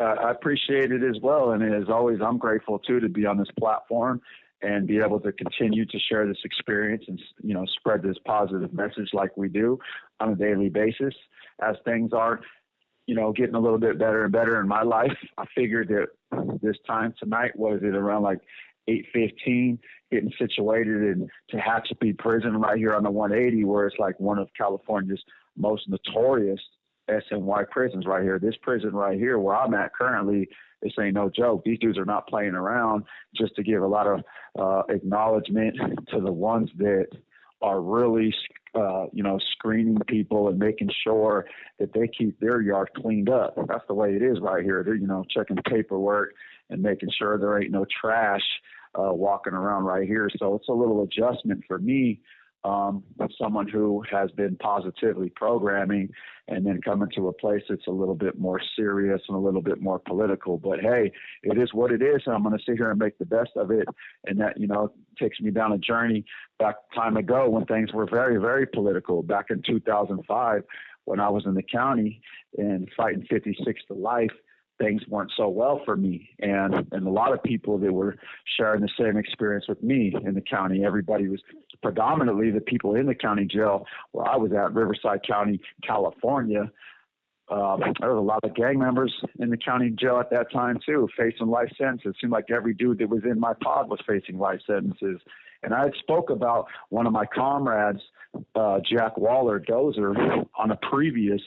I appreciate it as well. And as always, I'm grateful too to be on this platform and be able to continue to share this experience and, spread this positive message like we do on a daily basis as things are, getting a little bit better and better in my life. I figured that this time tonight, was it around like 8:15, getting situated in Tehachapi prison right here on the 180, where it's like one of California's most notorious SNY prisons right here. This prison right here where I'm at currently, this ain't no joke. These dudes are not playing around. Just to give a lot of acknowledgement to the ones that are really, screening people and making sure that they keep their yard cleaned up. That's the way it is right here. They're, checking paperwork and making sure there ain't no trash walking around right here. So it's a little adjustment for me, someone who has been positively programming and then coming to a place that's a little bit more serious and a little bit more political. But hey, it is what it is, and I'm going to sit here and make the best of it. And that, takes me down a journey back time ago when things were very, very political. Back in 2005, when I was in the county and fighting 56 to life, things weren't so well for me. And a lot of people that were sharing the same experience with me in the county, everybody was predominantly the people in the county jail where I was at, Riverside County, California. There was a lot of gang members in the county jail at that time too, facing life sentences. It seemed like every dude that was in my pod was facing life sentences. And I had spoke about one of my comrades, Jack Waller, Dozer, on a previous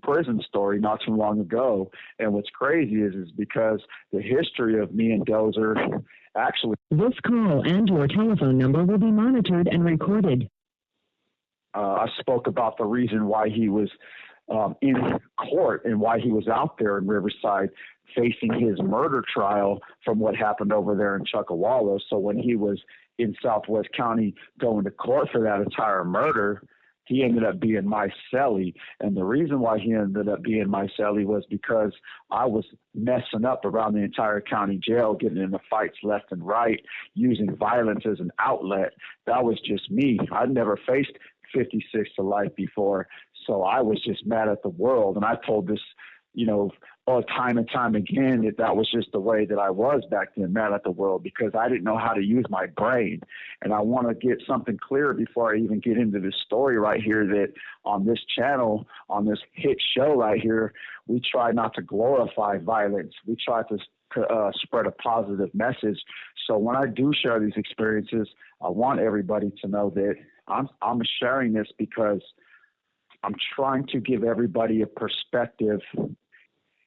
prison story not too long ago. And what's crazy is because the history of me and Dozer actually... This call and your telephone number will be monitored and recorded. I spoke about the reason why he was in court and why he was out there in Riverside facing his murder trial from what happened over there in Chuckawalla. So when he was in Southwest County going to court for that entire murder, he ended up being my cellie. And the reason why he ended up being my cellie was because I was messing up around the entire county jail, getting into fights left and right, using violence as an outlet. That was just me. I'd never faced 56 to life before. So I was just mad at the world. And I told this, all time and time again, that was just the way that I was back then, mad at the world, because I didn't know how to use my brain. And I want to get something clear before I even get into this story right here, that on this channel, on this hit show right here, we try not to glorify violence. We try to spread a positive message. So when I do share these experiences, I want everybody to know that I'm sharing this because I'm trying to give everybody a perspective,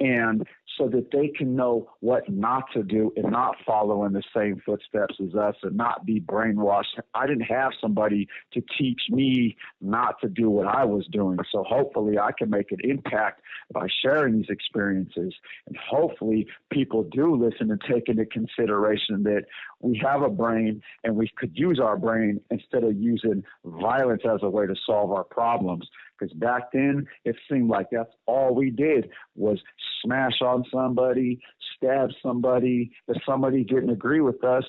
and so that they can know what not to do and not follow in the same footsteps as us and not be brainwashed. I didn't have somebody to teach me not to do what I was doing. So hopefully I can make an impact by sharing these experiences. And hopefully people do listen and take into consideration that we have a brain and we could use our brain instead of using violence as a way to solve our problems. Because back then, it seemed like that's all we did was smash on somebody, stab somebody. If somebody didn't agree with us,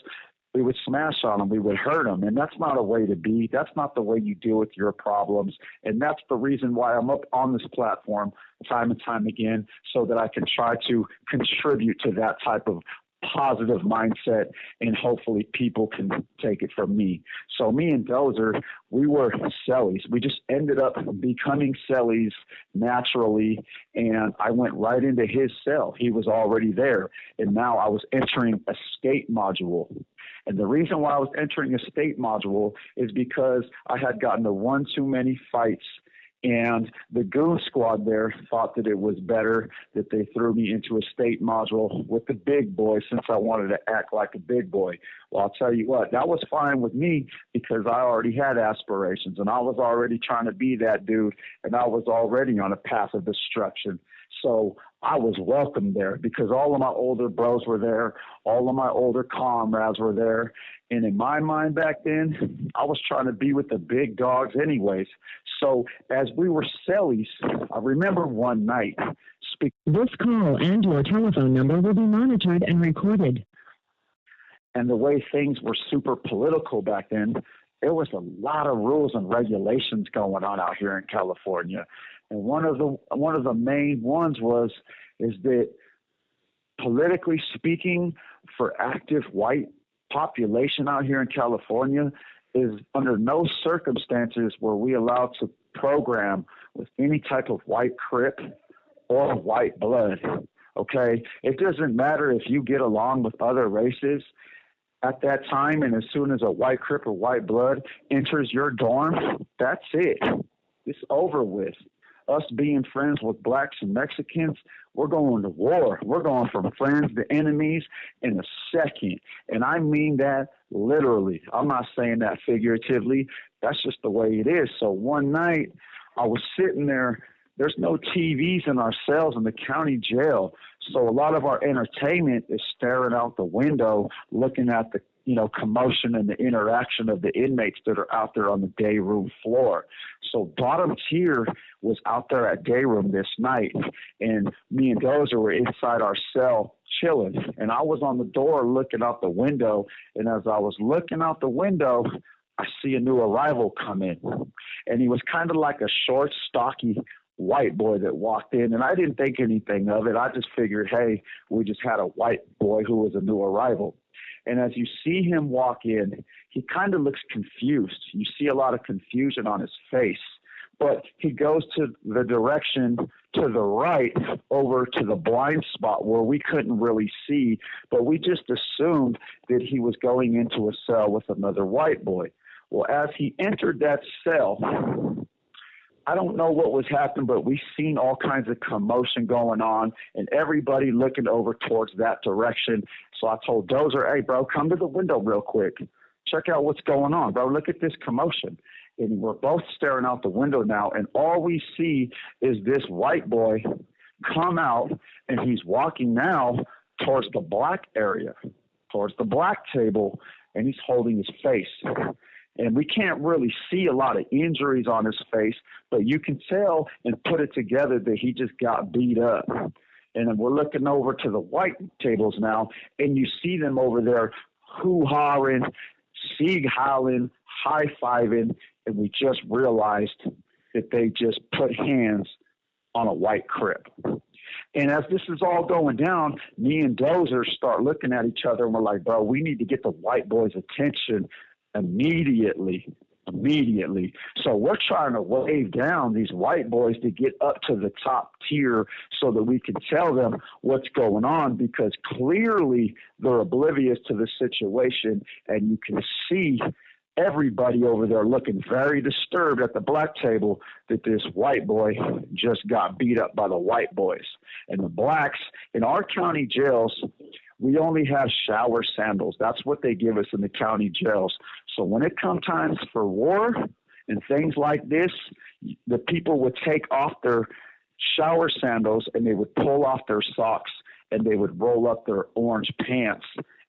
we would smash on them. We would hurt them. And that's not a way to be. That's not the way you deal with your problems. And that's the reason why I'm up on this platform time and time again, so that I can try to contribute to that type of positive mindset, and hopefully people can take it from me. So me and Dozer, we were cellies. We just ended up becoming cellies naturally, and I went right into his cell. He was already there, and now I was entering a state module. And the reason why I was entering a state module is because I had gotten to one too many fights, and the goon squad there thought that it was better that they threw me into a state module with the big boy, since I wanted to act like a big boy. Well, I'll tell you what, that was fine with me because I already had aspirations and I was already trying to be that dude, and I was already on a path of destruction. So I was welcome there because all of my older bros were there. All of my older comrades were there. And in my mind back then, I was trying to be with the big dogs anyways. So as we were cellies, I remember one night This call and your telephone number will be monitored and recorded. And the way things were super political back then, there was a lot of rules and regulations going on out here in California. And one of the main ones is that politically speaking, for active white population out here in California, is under no circumstances were we allowed to program with any type of white crip or white blood. Okay, it doesn't matter if you get along with other races at that time, and as soon as a white crip or white blood enters your dorm, that's it. It's over with. Us being friends with blacks and Mexicans, we're going to war. We're going from friends to enemies in a second. And I mean that literally. I'm not saying that figuratively. That's just the way it is. So one night I was sitting there. There's no TVs in our cells in the county jail. So a lot of our entertainment is staring out the window, looking at the commotion and the interaction of the inmates that are out there on the day room floor. So bottom tier was out there at day room this night, and me and Dozer were inside our cell chilling. And I was on the door looking out the window, and as I was looking out the window, I see a new arrival come in. And he was kind of like a short, stocky white boy that walked in, and I didn't think anything of it. I just figured, hey, we just had a white boy who was a new arrival. And as you see him walk in, he kind of looks confused. You see a lot of confusion on his face, but he goes to the direction to the right over to the blind spot where we couldn't really see, but we just assumed that he was going into a cell with another white boy. Well, as he entered that cell, I don't know what was happening, but we seen all kinds of commotion going on and everybody looking over towards that direction. So I told Dozer, hey, bro, come to the window real quick. Check out what's going on, bro. Look at this commotion. And we're both staring out the window now, and all we see is this white boy come out, and he's walking now towards the black area, towards the black table, and he's holding his face. And we can't really see a lot of injuries on his face, but you can tell and put it together that he just got beat up. And then we're looking over to the white tables now, and you see them over there hoo-hawing, sieg-howling, high-fiving, and we just realized that they just put hands on a white crip. And as this is all going down, me and Dozer start looking at each other, and we're like, bro, we need to get the white boy's attention immediately. So we're trying to wave down these white boys to get up to the top tier so that we can tell them what's going on, because clearly they're oblivious to the situation, and you can see everybody over there looking very disturbed at the black table that this white boy just got beat up by the white boys. And the blacks in our county jails, we only have shower sandals. That's what they give us in the county jails. So when it comes times for war and things like this, the people would take off their shower sandals and they would pull off their socks and they would roll up their orange pants.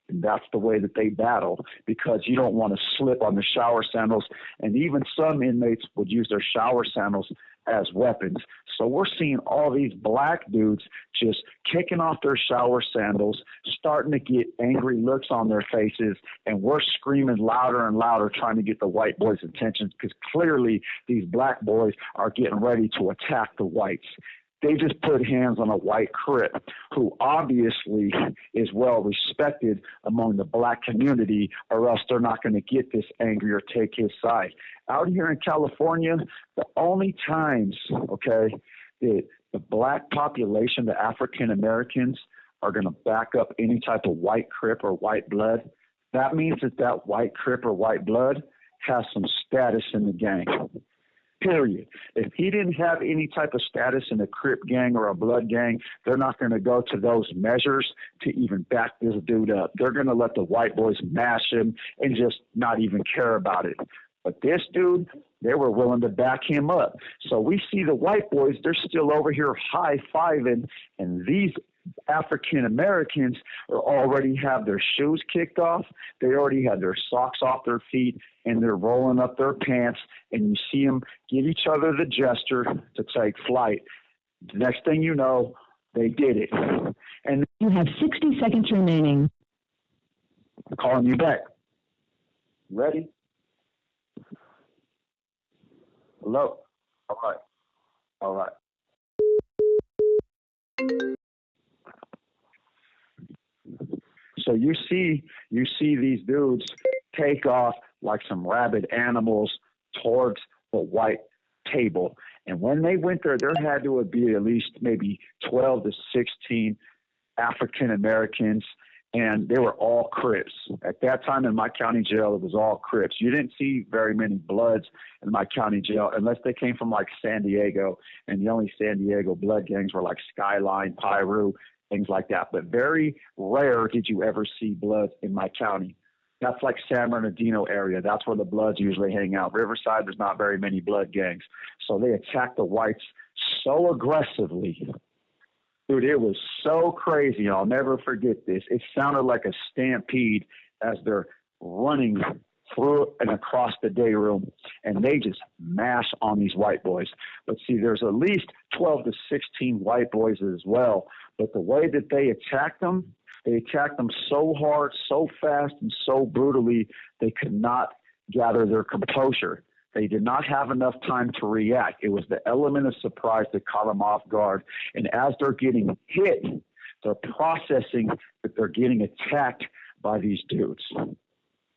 And that's the way that they battle, because you don't want to slip on the shower sandals. And even some inmates would use their shower sandals as weapons. So we're seeing all these black dudes just kicking off their shower sandals, starting to get angry looks on their faces, and we're screaming louder and louder trying to get the white boys' attention, because clearly these black boys are getting ready to attack the whites. They just put hands on a white crip who obviously is well respected among the black community, or else they're not going to get this angry or take his side. Out here in California, the only times, that the black population, the African Americans, are going to back up any type of white crip or white blood, that means that white crip or white blood has some status in the gang. Period. If he didn't have any type of status in a Crip gang or a blood gang, they're not going to go to those measures to even back this dude up. They're going to let the white boys mash him and just not even care about it. But this dude, they were willing to back him up. So we see the white boys, they're still over here high-fiving, and these African Americans already have their shoes kicked off. They already had their socks off their feet, and they're rolling up their pants, and you see them give each other the gesture to take flight. The next thing you know, they did it. And you have 60 seconds remaining. I'm calling you back. Ready? Hello? All right. So you see these dudes take off like some rabid animals towards the white table. And when they went there, there had to be at least maybe 12 to 16 African Americans, and they were all Crips. At that time in my county jail, it was all Crips. You didn't see very many Bloods in my county jail unless they came from like San Diego, and the only San Diego blood gangs were like Skyline, Piru, things like that. But very rare did you ever see Bloods in my county. That's like San Bernardino area. That's where the Bloods usually hang out. Riverside, there's not very many blood gangs. So they attacked the whites so aggressively. Dude, it was so crazy. I'll never forget this. It sounded like a stampede as they're running through and across the day room, and they just mash on these white boys. But see, there's at least 12 to 16 white boys as well. But the way that they attacked them so hard, so fast, and so brutally, they could not gather their composure. They did not have enough time to react. It was the element of surprise that caught them off guard. And as they're getting hit, they're processing that they're getting attacked by these dudes.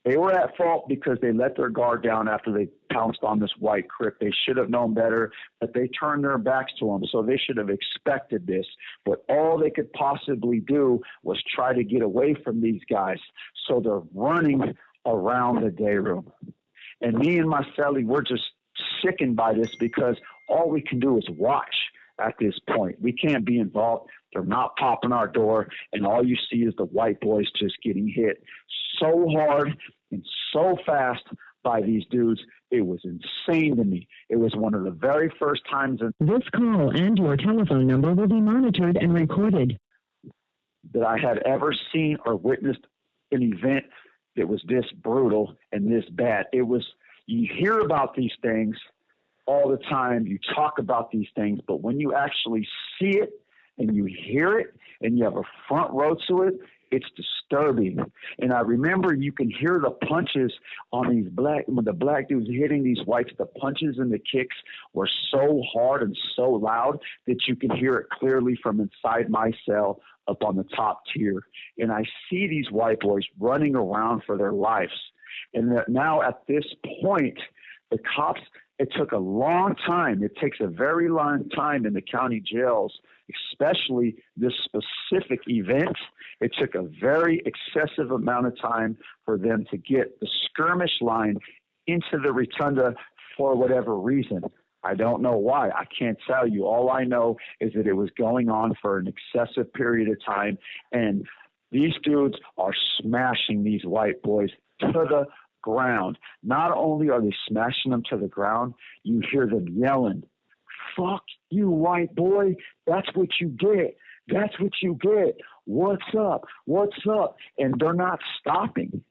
They were at fault because they let their guard down after they pounced on this white Crip. They should have known better, but they turned their backs to them, so they should have expected this. But all they could possibly do was try to get away from these guys. So they're running around the day room. And me and my cellie, we're just sickened by this because all we can do is watch at this point. We can't be involved. They're not popping our door, and all you see is the white boys just getting hit so hard and so fast by these dudes. It was insane to me. It was one of the very first times This call and your telephone number will be monitored and recorded. that I had ever seen or witnessed an event that was this brutal and this bad. It was, you hear about these things all the time, you talk about these things, but when you actually see it and you hear it and you have a front row to it, it's disturbing. And I remember you can hear the punches on these when the black dudes hitting these whites, the punches and the kicks were so hard and so loud that you can hear it clearly from inside my cell up on the top tier. And I see these white boys running around for their lives. And that now at this point, the cops, it took a long time. It takes a very long time in the county jails, especially this specific event. It took a very excessive amount of time for them to get the skirmish line into the rotunda for whatever reason. I don't know why. I can't tell you. All I know is that it was going on for an excessive period of time, and these dudes are smashing these white boys to the ground. Not only are they smashing them to the ground, you hear them yelling, "Fuck you, white boy. That's what you get. That's what you get. What's up? What's up?" And they're not stopping.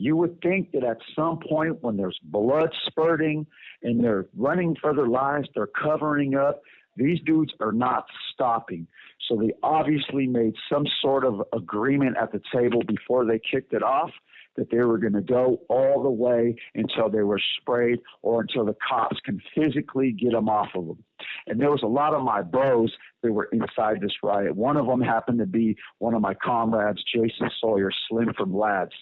You would think that at some point when there's blood spurting and they're running for their lives, they're covering up, these dudes are not stopping. So they obviously made some sort of agreement at the table before they kicked it off that they were going to go all the way until they were sprayed or until the cops can physically get them off of them. And there was a lot of my bros that were inside this riot. One of them happened to be one of my comrades, Jason Sawyer, Slim from Lads.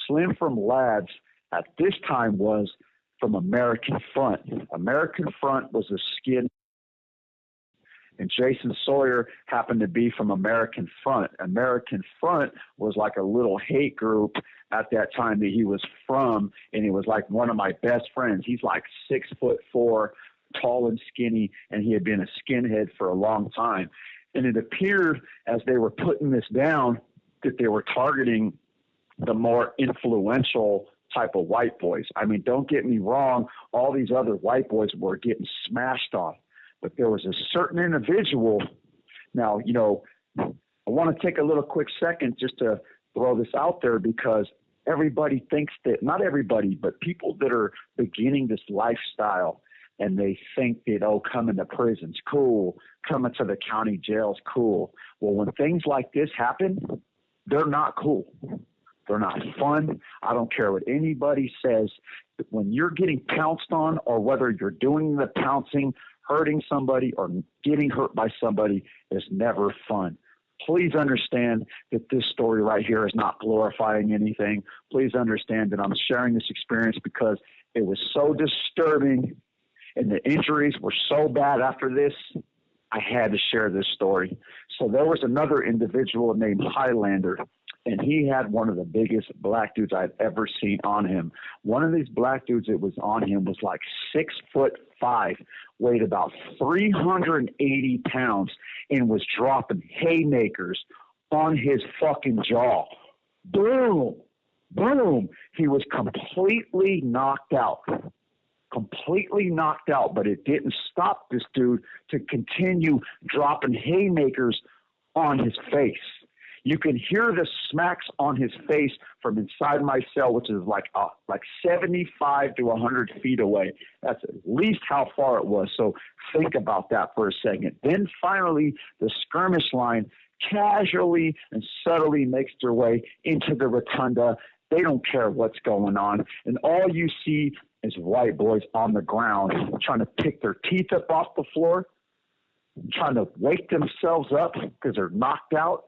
Slim from Lads at this time was from American Front. American Front was a skin, and Jason Sawyer happened to be from American Front. American Front was like a little hate group at that time that he was from, and he was like one of my best friends. He's like 6'4", tall and skinny, and he had been a skinhead for a long time. And it appeared as they were putting this down that they were targeting the more influential type of white boys. I mean, don't get me wrong, all these other white boys were getting smashed on. But there was a certain individual. Now, you know, I want to take a little quick second just to throw this out there because everybody thinks that, not everybody, but people that are beginning this lifestyle and they think that, oh, coming to prison's cool, coming to the county jail's cool. Well, when things like this happen, they're not cool. They're not fun. I don't care what anybody says. When you're getting pounced on or whether you're doing the pouncing, hurting somebody or getting hurt by somebody is never fun. Please understand that this story right here is not glorifying anything. Please understand that I'm sharing this experience because it was so disturbing and the injuries were so bad after this. I had to share this story. So there was another individual named Highlander, and he had one of the biggest black dudes I'd ever seen on him. One of these black dudes that was on him was like 6'5", weighed about 380 pounds, and was dropping haymakers on his fucking jaw. Boom, boom. He was completely knocked out. But it didn't stop this dude to continue dropping haymakers on his face. You can hear the smacks on his face from inside my cell, which is like 75 to 100 feet away. That's at least how far it was. So think about that for a second. Then finally, the skirmish line casually and subtly makes their way into the rotunda. They don't care what's going on. And all you see is white boys on the ground trying to pick their teeth up off the floor, trying to wake themselves up because they're knocked out.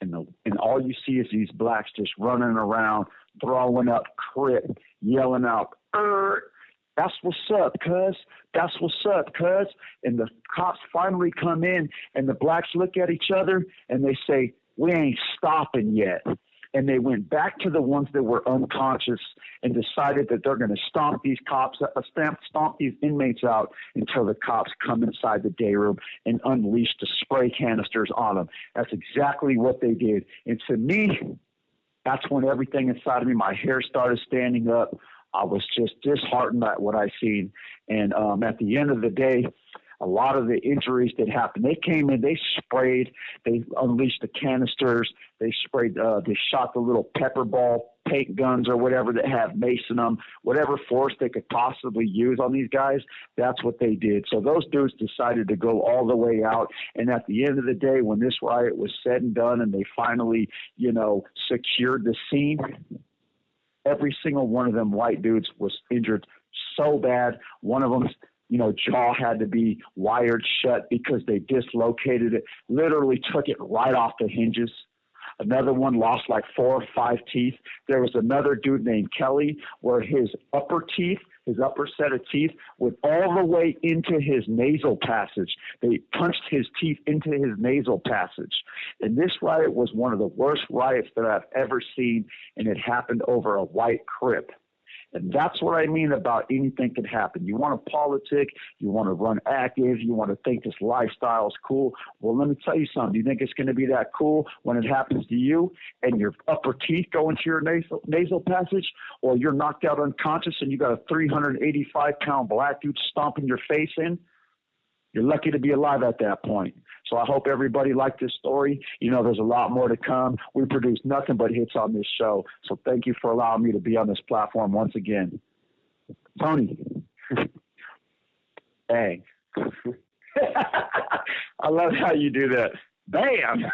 And all you see is these blacks just running around, throwing up crip, yelling out, that's what's up, cuz. That's what's up, cuz. And the cops finally come in, and the blacks look at each other, and they say, we ain't stopping yet. And they went back to the ones that were unconscious and decided that they're going to stomp these inmates out until the cops come inside the day room and unleash the spray canisters on them. That's exactly what they did. And to me, that's when everything inside of me, my hair started standing up. I was just disheartened at what I seen. And at the end of the day, a lot of the injuries that happened, they came in, they sprayed, they unleashed the canisters, they sprayed, they shot the little pepper ball paint guns or whatever that have mace in them, whatever force they could possibly use on these guys, that's what they did. So those dudes decided to go all the way out. And at the end of the day, when this riot was said and done and they finally, secured the scene, every single one of them white dudes was injured so bad. One of them's jaw had to be wired shut because they dislocated it, literally took it right off the hinges. Another one lost like 4 or 5 teeth. There was another dude named Kelly where his upper set of teeth went all the way into his nasal passage. They punched his teeth into his nasal passage. And this riot was one of the worst riots that I've ever seen, and it happened over a white crip. And that's what I mean about anything can happen. You want to politic, you want to run active, you want to think this lifestyle is cool. Well, let me tell you something. Do you think it's going to be that cool when it happens to you and your upper teeth go into your nasal passage, or you're knocked out unconscious and you got a 385-pound black dude stomping your face in? You're lucky to be alive at that point. So I hope everybody liked this story. There's a lot more to come. We produce nothing but hits on this show. So thank you for allowing me to be on this platform once again. Tony. Bang. I love how you do that. Bam.